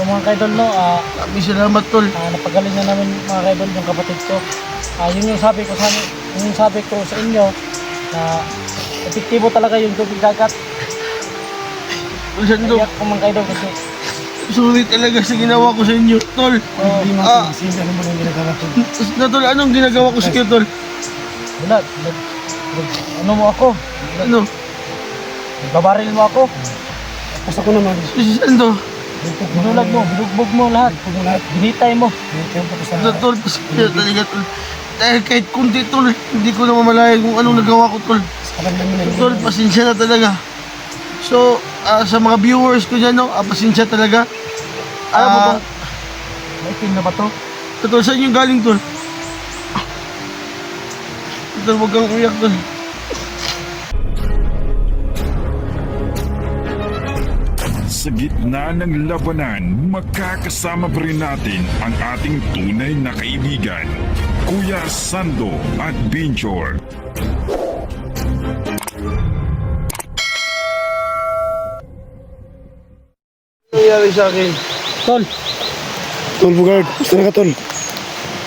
mga kaidol, no, Maraming salamat, tol. napagaling na namin mga kaidol yung kapatid ko. Yun yung sabi ko sa inyo na epektibo talaga yung tubig dagat. Tol Sando, Iyak ko mga kaidol kasi sorry talaga sa ginawa ko sa inyo, tol. hindi Ano mo nang ginagawa ko? Tol, anong ginagawa ko sa inyo, tol? wala, ano mo ako? Ano? Babaril mo ako? Basta ko naman. Si Sando, Binulag mo, binugbog mo lahat. Binitay mo. tol, pasensya talaga, tol. Dahil kahit kunti, tol, hindi ko na mamalayan kung anong nagawa ko, tol. Tol, pasensya na talaga. So, sa mga viewers ko dyan, no, pasensya talaga. Alam mo bang, may team na ba to? Tol, saan yung galing, tol? Tol, huwag kang umiyak, tol. Sa gitna ng labanan, magkakasama pa rin natin ang ating tunay na kaibigan, Kuya Sando at Binchor. Ano nangyari sa akin? Tol, Tol Bugard, gusto na ka, Tol?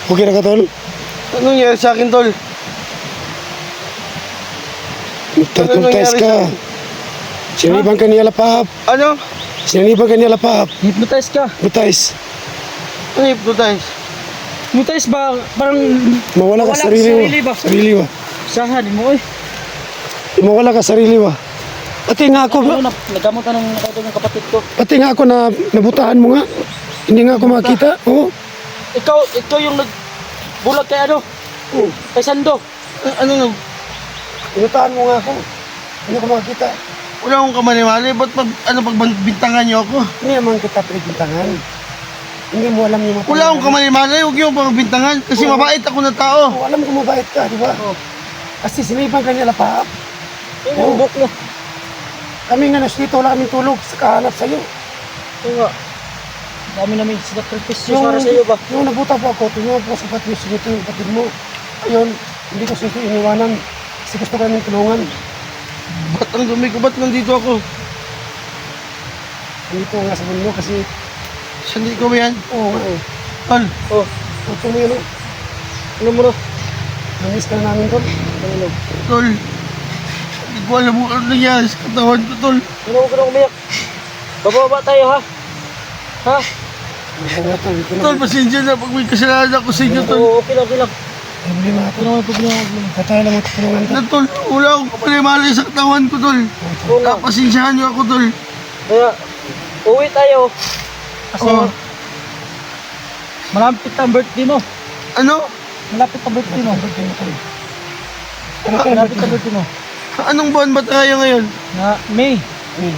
Okay na ka, Tol? Ano nangyari sa akin, tol? Nagtatuntais ka. Sinaniban ka niya lapahap. Ano? Sinaniban ka niya lapahap. hypnotize ka. Butais. Ano hypnotize? Hypnotize ba? Parang Mawala ka Mawala sa sarili mo. sarili ba? Sarili mo. sahan mo eh. Mawala ka sa sarili mo. Pati nga ako, Ano, nagamot ka ng kaidol ng kapatid ko. pati nga ako na nabutahan mo nga. Hindi nga ako makita. Oo. Ikaw yung nagbulag kay ano? Kay Sando. Ano nga? Nabutahan mo nga ako. Hindi ko makita. Wala akong kamali-mali. Ba't pagbintangan niyo ako? Hindi naman kita pinagbintangan. Hindi mo alam yung mga Wala akong kamali-mali. Huwag niyo pagbintangan. Kasi mabait ako na tao. Oo, alam ko mabait ka, di ba? Oo. Kasi sinibang ka niya lapahap. Yung buk mo. Kami nga dito, wala kaming tulog sa kahanap sa'yo. Oo nga. Dami namin sinakripisyo para sa iyo ba? Yung nabuta po ako, tingnan po sa patio, sinito yung kapatid mo. Ayun, hindi ko sinito iniwanan. Kasi gusto ko namin tulungan. Ba't ang dumi ko? Ba't nandito ako? Dito nga sa mundo kasi, Sandi ko ba yan? oo nga eh. Tol, Oh, Ito mo yun, ano mo no? nangis ka na namin, Tol. Ano? tol. Hindi ko alam kung ano nangyari sa katawan ko, tol. Ano ko na umiyak? Bababa tayo ha? Ha? Oo nga, Tol. Ito Tol, na. pasensya na pag may kasalanan ako sa inyo, tol. Oo, okay lang, okay lang. Problema ako. Ano ang problema? Katayo lang ang tulungan, Na, Tol. tol, wala akong kamali-mali sa katawan ko, tol. Oo nga. Pasensyahan niyo ako, tol. Kaya, uwi tayo. Kasi, Oo. malapit ang birthday mo. Ano? Malapit ang birthday mo. Malapit ang birthday mo. Anong buwan ba tayo ngayon? Na, May.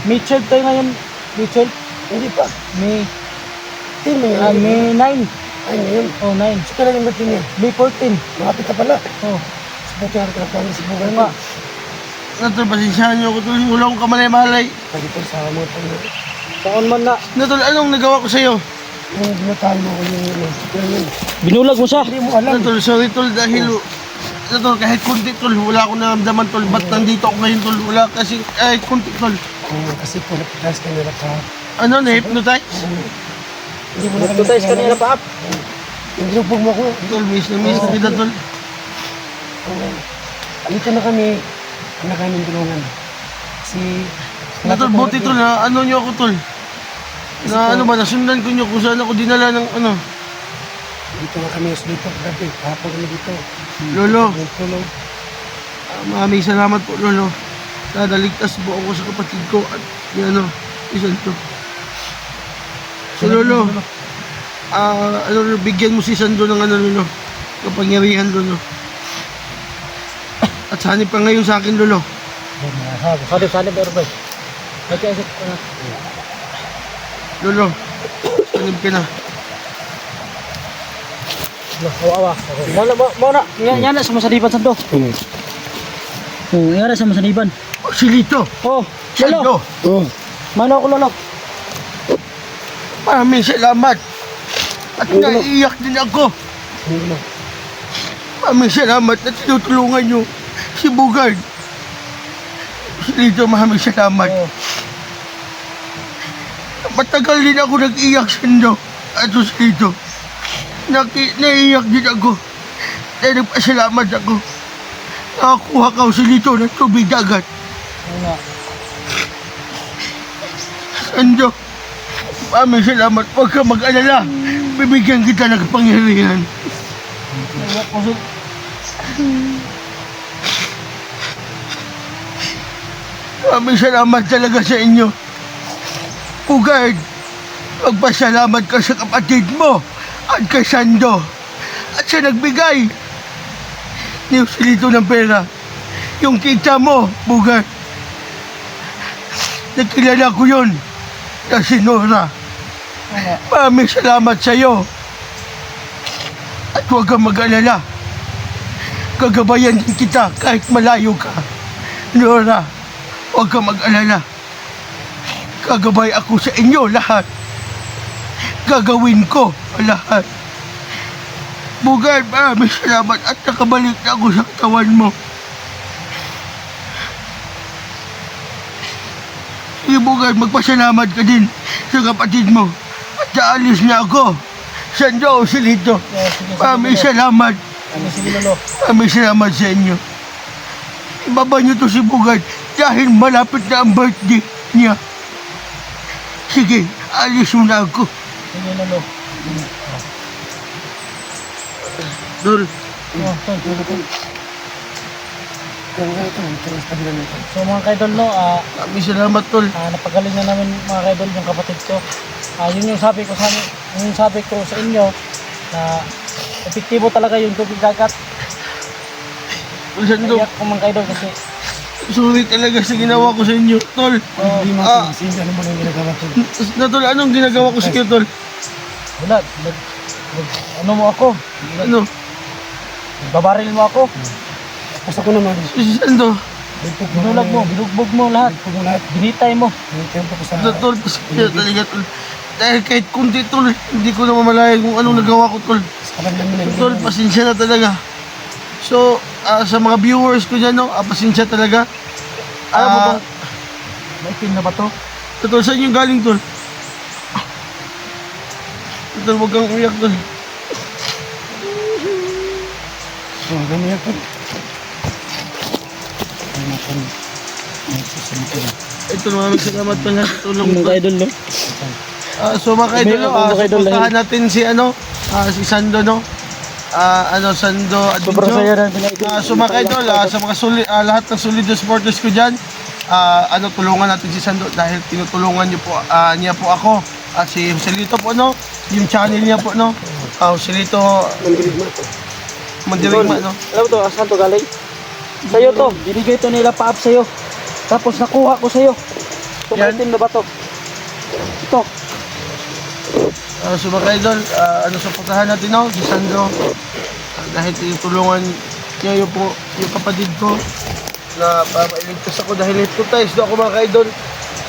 May 12 tayo ngayon. May 12? Hindi pa. May, Hindi mo yan. May 9. Ay, ngayon. Oh, 9. Gusto ka lang yung birthday niya. May 14. Malapit ka pala. Oh, Sa buti nga ka na sa buhay ano mo. nga. Na, tol, pasensyahan niyo ako, tol. Wala akong kamali-malay. Pwede Tol, sa mga Tol. Saan man na. Na, tol, anong nagawa ko sa'yo? Yung binatahan mo ko yung yun. Binulag mo siya. Hindi mo alam. Na, tol, sorry, tol, dahil... Na, tol, kahit kunti, tol, wala akong naramdaman, tol. Ba't nandito ako ngayon, tol? Wala kasi, kahit kunti, tol. Oo, kasi po, napitas ka nila pa. Ano, na-hypnotize? Hindi mo na kami Nagtutay ka nila pa up. Hindi mo mo ako. Tol, miss na kita, tol. Okay. Dito na kami, na kami tulungan. Kasi, Na, tol, buti, tol, na ano niyo ako, tol. Na ano ba, nasundan ko niyo kung saan ako dinala ng ano. dito na kami, dito, gabi, hapon kami dito. Lolo, Tulong. maraming salamat po, Lolo. Nadaligtas po ako sa kapatid ko at yan, ano, isan to. So, Lolo, ano, bigyan mo si Sando ng ano, Lolo, kapangyarihan, Lolo. At sanib pa ngayon sa akin, Lolo. Sanib, Erbay. Nagkaisip ko na. Lolo, sanib ka na. Awa. Muna. Yan na sa masaniban, Sando. Oh, yan na sa masaniban. Oh, si Lito. Oh, Sando, lolo. Oo. Mano ako, lolo. maraming salamat. At naiiyak din ako. Maraming salamat na tinutulungan nyo si Bugard. Si Lito, maraming salamat. Oh. Matagal din ako nag-iyak Sando at Joselito. Naiiyak din ako. Dahil nagpasalamat ako. Nakakuha ka Joselito ng tubig dagat. Oo nga. Sando, maraming salamat. Huwag ka mag-alala. Bibigyan kita ng kapangyarihan. Naiyak ko sa... Maraming salamat talaga sa inyo. Bugard, magpasalamat ka sa kapatid mo at kay Sando. At sa nagbigay ni Joselito ng pera. Yung tita mo, Bugard. Nakilala ko yun na si Nora. Oo nga. Maraming salamat sa iyo. At huwag kang mag-alala. Gagabayan din kita kahit malayo ka. Nora, huwag kang mag-alala. Gagabay ako sa inyo lahat. Gagawin ko lahat. Bugard, maraming salamat at nakabalik na ako sa katawan mo. Sige, Bugard, magpasalamat ka din sa kapatid mo. At naalis na ako. Sando, Joselito. Sige, Maraming Lolo. salamat. Sige, Lolo. Maraming salamat sa inyo. Ibaba niyo to si Bugard dahil malapit na ang birthday niya. Sige, alis muna ako. Sige, Lolo. Dol, Oh, tol, tol. Kaya nga ito, ito sa kanila nito. So mga kaidol, no, maraming salamat, Tol. napagaling na namin mga kaidol yung kapatid ko. Yun yung sabi ko sa inyo na epektibo talaga yung tubig dagat. Tol, Sando, Naiyak ko mga kaidol kasi sorry talaga sa ginawa ko sa inyo, Tol. Hindi mo kasi ano mo nang ginagawa ko. Na, Tol, anong ginagawa ko sa iyo, Tol? wala, ano mo ako, Ano? babaril mo ako, Basta ko naman, Si Sando, binulag mo, binugbog mo lahat, kung lahat, binitay mo. may tempo ko sa... Tol, pasakit talaga, Tol. Dahil kahit kunti, Tol, hindi ko na mamalayan kung anong nagawa ko, Tol. Sa kanila mo nang Tol, pasensya na talaga. So, sa mga viewers ko dyan, no, pasensya talaga. Alam mo bang, maitim na ba to? Tol, saan yung galing, Tol? Tol, huwag kang umiyak, Tol. So, ganyan po. Ay, natin. May susunod ko na. Ito, maraming salamat pa sa tulong mo. kaidol, no? So mga kaidol, May mga kaidol, supportahan natin si si Sando, no? Sando at Sobrang saya na pinag- So mga kaidol, sa mga lahat ng solid supporters ko dyan, tulungan natin si Sando dahil tinutulungan niyo po, niya po ako. At si Joselito po, no? Yung channel niya po, no? Joselito Mandirigma, no? Alam mo to, saan to galing? Sa'yo to, binigay to nila pa-up sa'yo. Tapos nakuha ko sa'yo. Ito Yan. maitim na ba to? Ito. So mga kaidol, supportahan natin, no? Si Sando. Dahil tinutulungan niya yung kapatid ko na para mailigtas ako dahil hypnotized ako mga kaidol.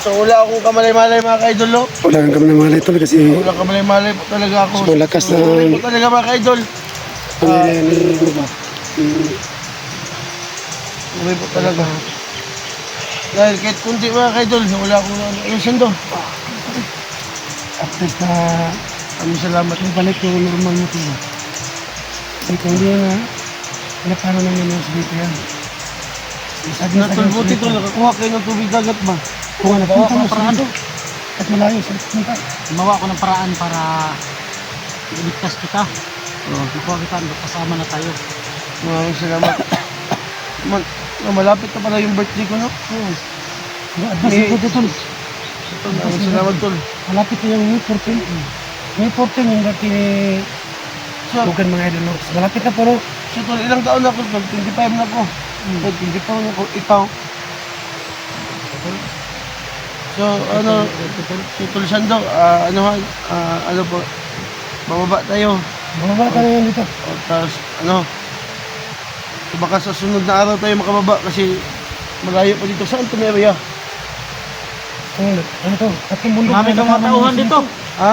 So wala akong kamalay-malay mga kaidol, no? Wala kang kami naman ito kasi Wala kamalay-malay po talaga ako. So, malakas na- Tuloy po talaga mga kaidol. pangyayari ni ano ba? Tuloy po talaga. Dahil kahit kunti mga kaidol, wala akong yung Sando. After na Maraming salamat. yung balik yung normal mo ito. Ay, kung hindi na, paano namin yung dito yan? Sabi na Tol, buti tol, nakakuha kayo ng tubig dagat ba? kung ano, punta mo sa paraan. dito. At malayo sa punta. Gumawa ko ng paraan para iligtas kita. Nakuha kita, kasama na tayo. Maraming salamat. Malapit na pala yung birthday ko, no? Advance ko dito. Maraming salamat, tol. Malapit na yung May 14. May 14 yung dati ni Bukan mga idol. No? Malapit na pero So, tol, ilang taon na ako, tol? 25 na ako. 25 na ako. Ikaw. So, si Tol Sando, ano po, bababa tayo. bumaba ka na yan dito. Tapos, so baka sa sunod na araw tayo makababa kasi malayo pa dito. Saan ito may area? Ano to? Tatlong bundok. Marami kang mga tauhan dito. Ha?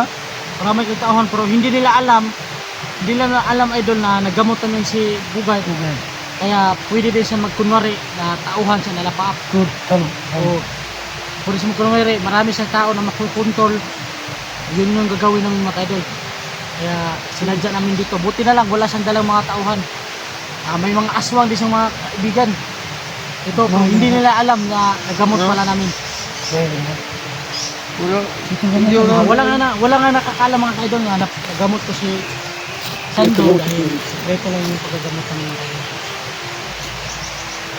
Marami kang tauhan pero hindi nila alam idol na nagamutan yan si Bugay. Kaya pwede din siya magkunwari na tauhan siya nila pa-up. Good. Tama. O, pwede siya magkunwari, marami siyang tao na makukontrol Yun yung gagawin namin mga idol. Kaya sinadya namin dito. Buti na lang wala siyang dalang mga tauhan. May mga aswang din siyang mga kaibigan. Ito, hindi nila alam na nagamot pala namin. Wala. Hindi wala. Wala nga nakakala mga idol nga nagamot ko si Sando dahil sekreto lang yung paggagamot ng mga idol.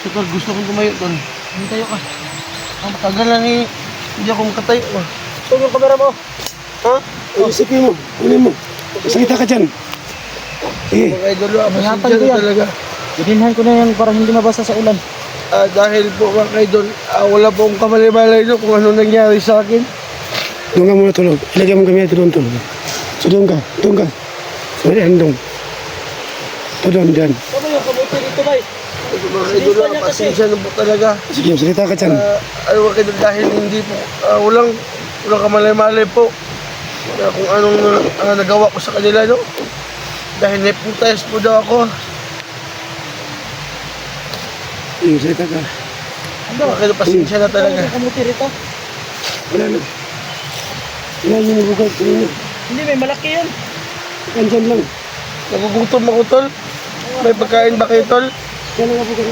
So, tol, gusto kong tumayo, tol. Hindi tayo ka. Ang tagal na ni... Hindi ako makatayo. Ito yung kamera mo. Ha? Isipin mo, kunin mo. Salita ka dyan. Eh, Mga idol, Ingatan pasensya ko na yan. talaga. Dinilhan ko na yan para hindi mabasa sa ulan. Dahil po mga idol, wala po akong kamali-malay no kung ano nangyari sa akin. doon ka muna tulog. Ilagay mo kami doon tulog. So doon ka. Sorry, andong. Doon, dyan. Ano yung kabuti dito ba? Mga idol, pasensya na po talaga. Sige, salita ka dyan. Mga idol, dahil hindi po, walang kamali-malay po. Kung anong nagawa ko sa kanila, no? Dahil neputayas po daw ako. Sige, salita ka. Mga idol, pasensya na talaga. Ano yung kabuti rito? Wala na. Wala yung bugay. Hindi, may malaki yan. Andyan lang. Nagugutom ako, tol. May pagkain ba kayo, tol? Kaya nga bugay.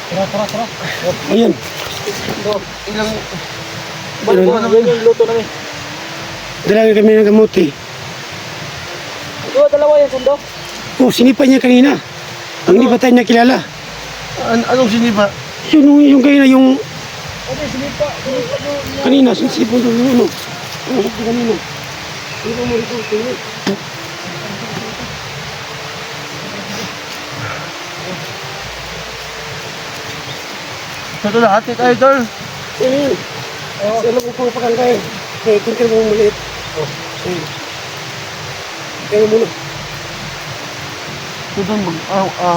Tara. Ayan. Ilang... Yan yung luto namin. Dalangin kami ng kamuti. Dalawa yan, Sundo. Oh, sinipa niya kanina. Ang hindi pa tayo nakilala. Anong sinipa? Yung kanina, yung Okay, sinipa yung... kanina, sisipon doon yung ano. Yung kanina. Sinipa mo rito, tingin. Ito lahat, tayo, tol. Tingin. Kasi alam ko pang pakangkay. Okay, tingin mo maliit. Oh, sige. Kaya muna. Ito,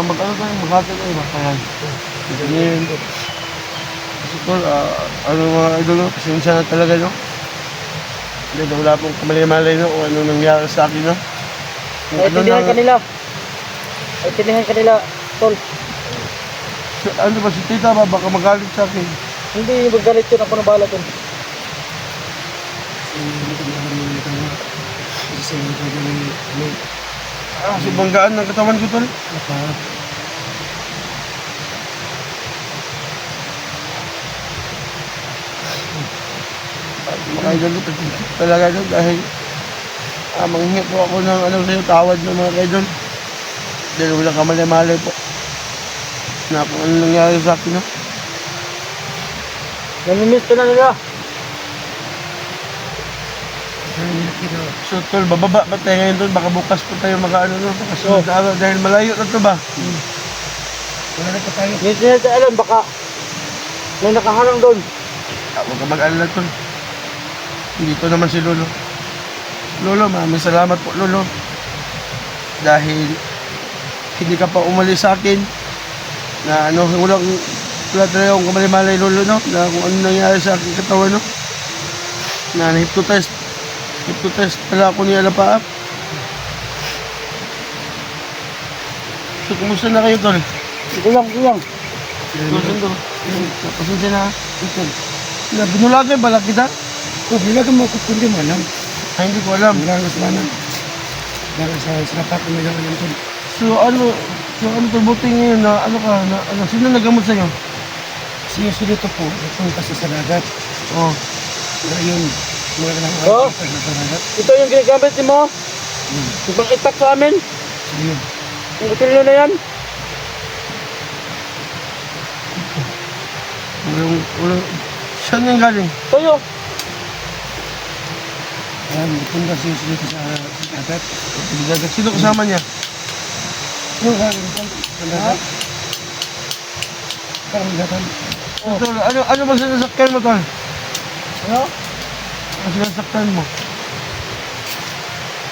mag-ano tayo, mag-hati tayo ba? Kaya, ganyan. Kasi, tol, mga idol, no? Pasensya na talaga, no? Dahil wala pong kamali-malay, no? Kung ano nangyari sa akin, no? Kung ano na- Ay, tinihan kanila, Tol. Ano ba, si tita ba? Baka magalit sa akin. Hindi magalit yun, ako na bahala dun. Si banggaan ng katawan ko, tol. Mga idol, talaga doon dahil manghingi po ako ng sa'yo, tawad ng mga idol. Dahil walang kamali-malay po. Na kung ano nangyari sa akin, no? Namimiss ko na nila. So, tol, bababa ba tayo ngayon doon? Baka bukas po tayo makaano, no? Baka sunod na araw dahil malayo na to ba? Wala na pa tayo. Hindi natin alam, baka may nakaharang doon. Huwag ka mag-alala, tol. Dito naman si Lolo. Lolo, maraming salamat po, Lolo. Dahil hindi ka pa umalis sa akin na wala talaga akong kamali-malay, Lolo, no? Na kung ano nangyari sa aking katawan, no? Na na-hypnotize pala ako ni Alapaap. So, kumusta na kayo, tol? Kulang. Susundo. Pasensya na. Na binulagay bala kita? Oh, bilagan mo ako kundi mo alam. Ay, hindi ko alam. Wala nga sana. Wala sa sinapak ko nila ngayon tol. So ano tol, buti ngayon na sino nagamot sa'yo? Siya dito po, itong kasi sa dagat. Oh. Ngayon, mga lang Oh. sa dagat. Ito yung ginagamit ni mo. Yung pang-itak sa amin. Sige. Yung kutilyo na yan. Walang, saan yung galing? Tayo. Ayan, punta siya dito sa dagat. Dagat. Sino kasama niya? Yung galing tol, sa dagat. Parang dagat. Tol, ano ba sinasakyan mo, tol? Ano? Ano sinasakyan mo?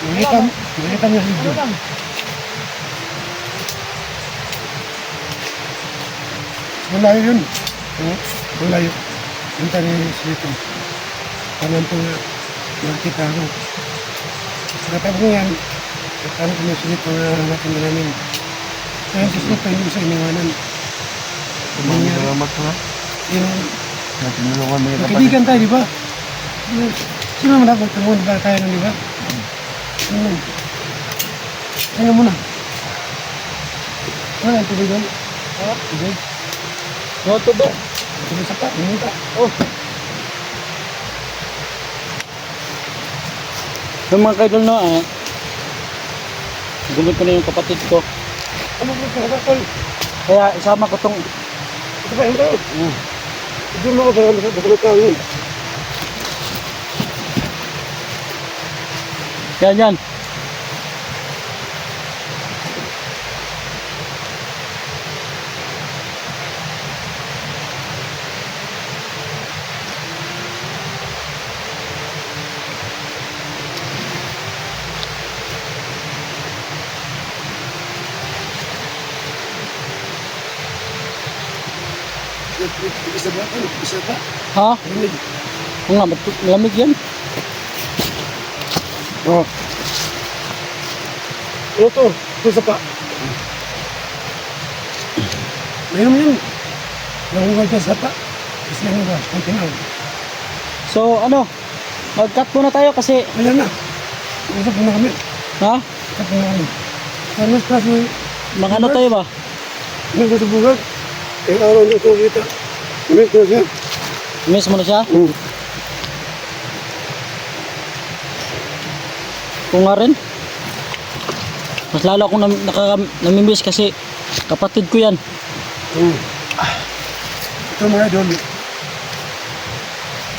Nakita niya video. Ano lang? Malayo yun. Malayo. Punta niya dito. Parang po nakita ako. Nakita ko yan. Parang kami dito na natin na namin. Kaya sa dito, hindi sa iniwanan. Salamat ha. Yung Tinulungan mo yung kapatid. Kaibigan tayo, di ba? Sino naman ako? Tumuhan ba tayo nun, di ba? Ano nun? Ano muna? Wala yung tubig doon? Tubig? No, tubo. Tubig sa pa, minunta. Oh. So mga kaidol no, gumit ko na yung kapatid ko. Ano ba ito? Tol? Kaya isama ko tong Ito ba, ito? Doon ako sa bakulot ka yun. yan. Isa ba? Ano? Isa ba? Ha? Lamig. Oo nga, malamig yan. Oo. Ano to? Ito isa pa. Mayroon yan. Nangungal ka sa pa. Kasi ano ba? Kunti na. So ano, mag-cut muna tayo kasi, Ayan na. Usap na kami. ha? Usap na kami. Ano sa kasi Mga ano tayo ba? ano sa bugat? Eh araw na ito kita. Ulit na siya. Miss mo na siya? Kung nga rin. Mas lalo akong namimiss kasi kapatid ko yan. Ito mga idol.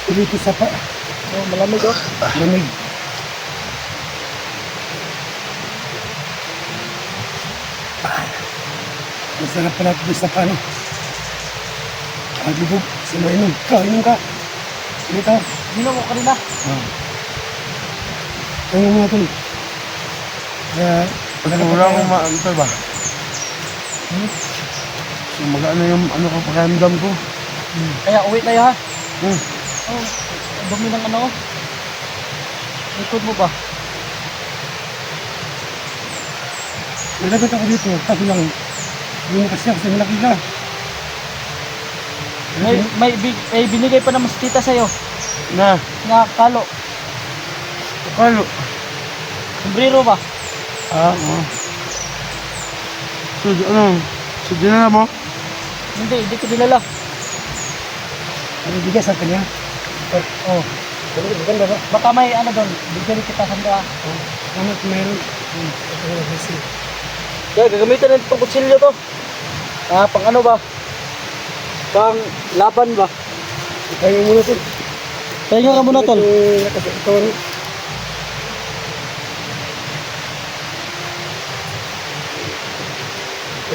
Dito sa pa. Oh, malamig oh. Lamig. Masarap pala ito sa pa, no? Lubog. Sino inom? Inom ka. Hindi ka. Minom ko kanina. Inom mo natin. Kaya, Wala akong maantay ba? So, mag-ano yung ano ko, pakiramdam ko. Kaya uwi tayo ha. Hmm. Oh, ang dumi ng ano. Likod mo ba? nalapit ako dito. Kaso lang, hindi mo kasi ako sa malaki ka. May binigay pa naman si tita sa'yo. Na, Na kalo. kalo. Sombrero ba? Oo. So, ano? So, dinala mo? Hindi ko dinala. Ano bigay sa kanya? Oh, Maganda ba? baka may ano doon. Bigyan kita sando ha. Ano kung mayroon? Ito na kasi. Kaya gagamitin natin itong kutsilyo to. Pang ano ba? Pang laban ba? Tayo muna ito. Tayo nga muna tol. Ito.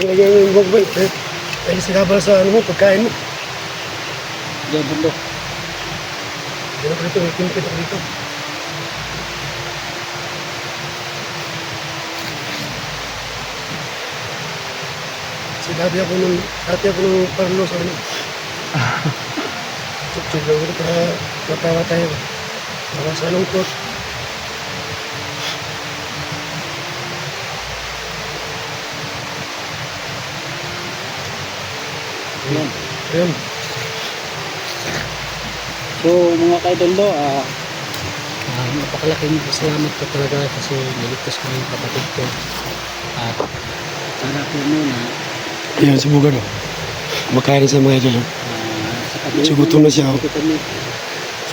Lagyan mo yung bugbay. Ay, sinabal sa ano mo, pagkain mo. Diyan bundok. Dito ko dito, may kimpit ako dito. Kasi dati ako nung parlo sa ano. Tsuk-tsuk lang ako para matawa tayo. Para sa lungkot. Yan. Ayun. So mga kaidol do, napakalaking salamat ko talaga kasi niligtas ko yung kapatid ko. At sana po muna Ayan, subugan o. Makain sa mga idol. sa kabila. Sigutom na siya, oh. Kami,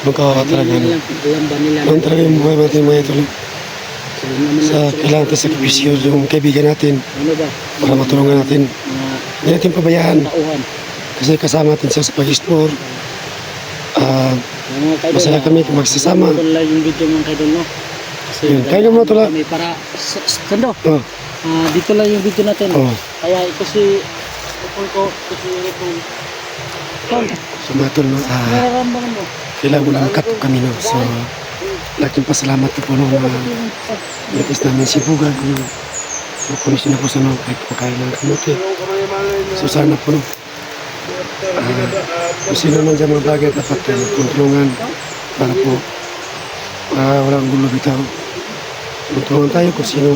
Magkawa talaga. alam ba nila. Ano talaga yung buhay natin mga idol. Sila naman Sa lang sila. kailangan tayo sakripisyo yung kaibigan natin Ano ba? para matulungan natin. Hindi natin pabayaan Tauhan. kasi kasama natin siya sa pag-explore. Mga kaidol, Masaya kami kung magsasama. Ito lang yung video mga kaidol no. Kasi Yun, kaya naman ito lang. kami para Sando. Oh, Dito lang yung video natin. oh. Kaya ito si Ipol ko, ito si Ipol. Tol, So mga tol, no, nararamdaman mo. kailangan mo na makatap kami. No? So, laking pasalamat ko po no, na iligtas namin si Bugag. No? So, kondisyon na po sa no, kahit pagkain ng kamuti. So, sana po no. Kung sino man dyan mga bagay dapat tulungan para po walang gulo bitaw. Tulungan tayo kung sino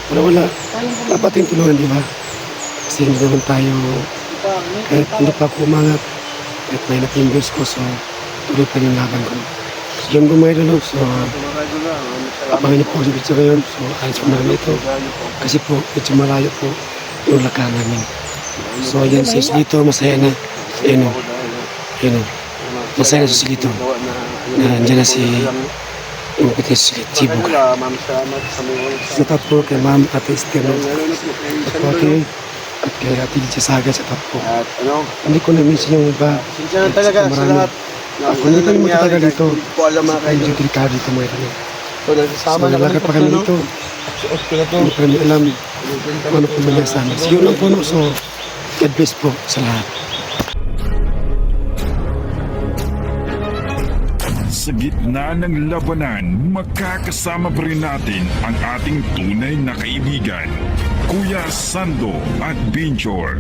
wala dapat yung tulungan, di ba? Kasi hindi naman tayo kahit hindi pa ako umangat At may napindos ko, so tuloy pa rin yung laban ko. So yun po mga idol, so abangan niyo po sa video ngayon. So alis po namin ito. Kasi po, medyo malayo po yung lakaran namin. So yan si Silito, masaya na. Ayun o. Ayun o. Masaya na si Silito. Nandiyan na si yung kapatid si Chibog. Sa tapo kay Ma'am Ate Esther. At pati at kay Ate Lidia Saga sa tapo. Hindi ko na-mention yung iba. Siya na talaga sa lahat. Ako hindi kami matatagal dito. Hindi ko alam mga Medyo kaibigan. delikado dito mga kanya. So, nagsasama So, na kami nalagat pa kami dito. Suot ko na to. Hindi pa kami alam kung ano pumalag sa amin. So, yun ang puno. So, God bless po sa lahat. Sa gitna ng labanan, makakasama pa rin natin ang ating tunay na kaibigan, Kuya Sando at Binchor.